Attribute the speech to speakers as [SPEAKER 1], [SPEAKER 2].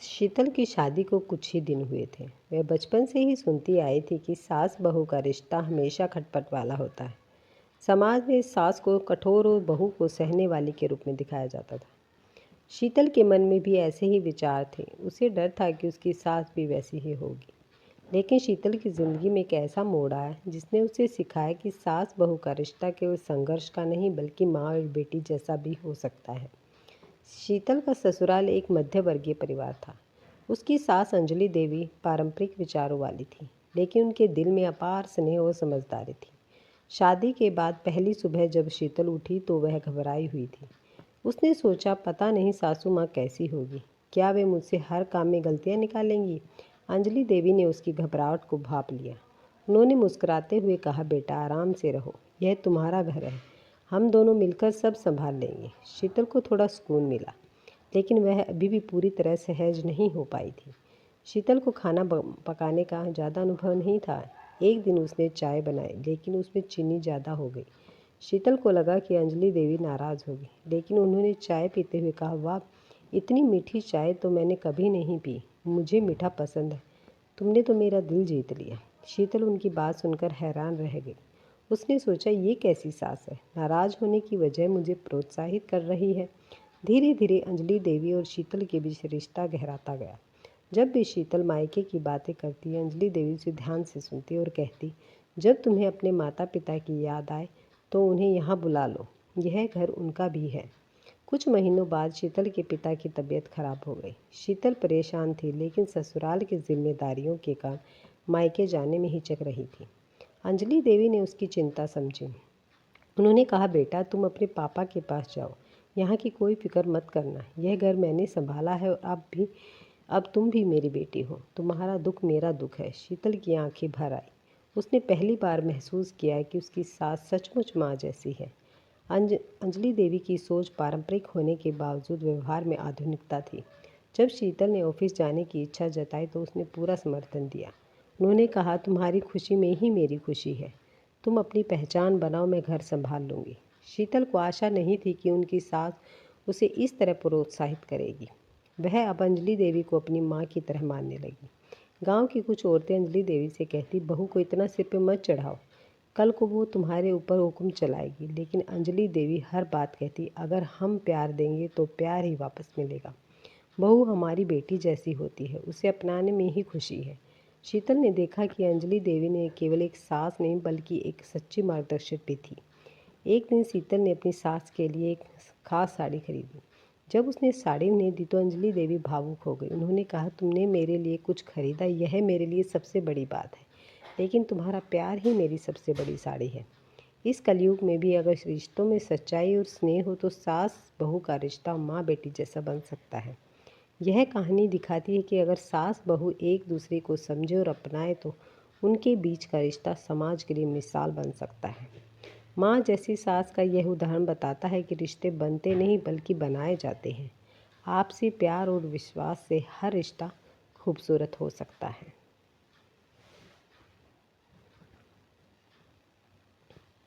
[SPEAKER 1] शीतल की शादी को कुछ ही दिन हुए थे। वह बचपन से ही सुनती आई थी कि सास बहू का रिश्ता हमेशा खटपट वाला होता है। समाज में सास को कठोर और बहू को सहने वाली के रूप में दिखाया जाता था। शीतल के मन में भी ऐसे ही विचार थे। उसे डर था कि उसकी सास भी वैसी ही होगी। लेकिन शीतल की ज़िंदगी में एक ऐसा मोड़ आया जिसने उसे सिखाया कि सास बहू का रिश्ता केवल संघर्ष का नहीं बल्कि माँ और बेटी जैसा भी हो सकता है। शीतल का ससुराल एक मध्य वर्गीय परिवार था। उसकी सास अंजलि देवी पारंपरिक विचारों वाली थी, लेकिन उनके दिल में अपार स्नेह और समझदारी थी। शादी के बाद पहली सुबह जब शीतल उठी तो वह घबराई हुई थी। उसने सोचा, पता नहीं सासू माँ कैसी होगी, क्या वे मुझसे हर काम में गलतियाँ निकालेंगी। अंजलि देवी ने उसकी घबराहट को भांप लिया। उन्होंने मुस्कुराते हुए कहा, बेटा आराम से रहो, यह तुम्हारा घर है, हम दोनों मिलकर सब संभाल लेंगे। शीतल को थोड़ा सुकून मिला, लेकिन वह अभी भी पूरी तरह सहज नहीं हो पाई थी। शीतल को खाना पकाने का ज़्यादा अनुभव नहीं था। एक दिन उसने चाय बनाई, लेकिन उसमें चीनी ज़्यादा हो गई। शीतल को लगा कि अंजलि देवी नाराज़ होगी, लेकिन उन्होंने चाय पीते हुए कहा, वाह, इतनी मीठी चाय तो मैंने कभी नहीं पी, मुझे मीठा पसंद है, तुमने तो मेरा दिल जीत लिया। शीतल उनकी बात सुनकर हैरान रह गई। उसने सोचा, ये कैसी सास है, नाराज़ होने की वजह मुझे प्रोत्साहित कर रही है। धीरे धीरे अंजलि देवी और शीतल के बीच रिश्ता गहराता गया। जब भी शीतल मायके की बातें करती, अंजलि देवी उसे ध्यान से सुनती और कहती, जब तुम्हें अपने माता पिता की याद आए तो उन्हें यहाँ बुला लो, यह घर उनका भी है। कुछ महीनों बाद शीतल के पिता की तबीयत खराब हो गई। शीतल परेशान थी, लेकिन ससुराल की जिम्मेदारियों के कारण मायके जाने में हिचक रही थी। अंजलि देवी ने उसकी चिंता समझी। उन्होंने कहा, बेटा तुम अपने पापा के पास जाओ, यहाँ की कोई फिक्र मत करना, यह घर मैंने संभाला है और अब तुम भी मेरी बेटी हो, तुम्हारा दुख मेरा दुख है। शीतल की आंखें भर आई। उसने पहली बार महसूस किया कि उसकी सास सचमुच माँ जैसी है। अंजलि देवी की सोच पारंपरिक होने के बावजूद व्यवहार में आधुनिकता थी। जब शीतल ने ऑफिस जाने की इच्छा जताई तो उसने पूरा समर्थन दिया। उन्होंने कहा, तुम्हारी खुशी में ही मेरी खुशी है, तुम अपनी पहचान बनाओ, मैं घर संभाल लूँगी। शीतल को आशा नहीं थी कि उनकी सास उसे इस तरह प्रोत्साहित करेगी। वह अब अंजलि देवी को अपनी माँ की तरह मानने लगी। गांव की कुछ औरतें अंजलि देवी से कहती, बहू को इतना सिर पे मत चढ़ाओ, कल को वो तुम्हारे ऊपर हुक्म चलाएगी। लेकिन अंजलि देवी हर बात कहती, अगर हम प्यार देंगे तो प्यार ही वापस मिलेगा। बहू हमारी बेटी जैसी होती है, उसे अपनाने में ही खुशी है। शीतल ने देखा कि अंजलि देवी ने केवल एक सास नहीं बल्कि एक सच्ची मार्गदर्शक भी थी। एक दिन शीतल ने अपनी सास के लिए एक खास साड़ी खरीदी। जब उसने साड़ी उन्हें दी तो अंजलि देवी भावुक हो गई। उन्होंने कहा, तुमने मेरे लिए कुछ खरीदा, यह मेरे लिए सबसे बड़ी बात है, लेकिन तुम्हारा प्यार ही मेरी सबसे बड़ी साड़ी है। इस कलयुग में भी अगर रिश्तों में सच्चाई और स्नेह हो तो सास बहू का रिश्ता माँ बेटी जैसा बन सकता है। यह कहानी दिखाती है कि अगर सास बहू एक दूसरे को समझे और अपनाए तो उनके बीच का रिश्ता समाज के लिए मिसाल बन सकता है। माँ जैसी सास का यह उदाहरण बताता है कि रिश्ते बनते नहीं बल्कि बनाए जाते हैं। आपसी प्यार और विश्वास से हर रिश्ता खूबसूरत हो सकता है।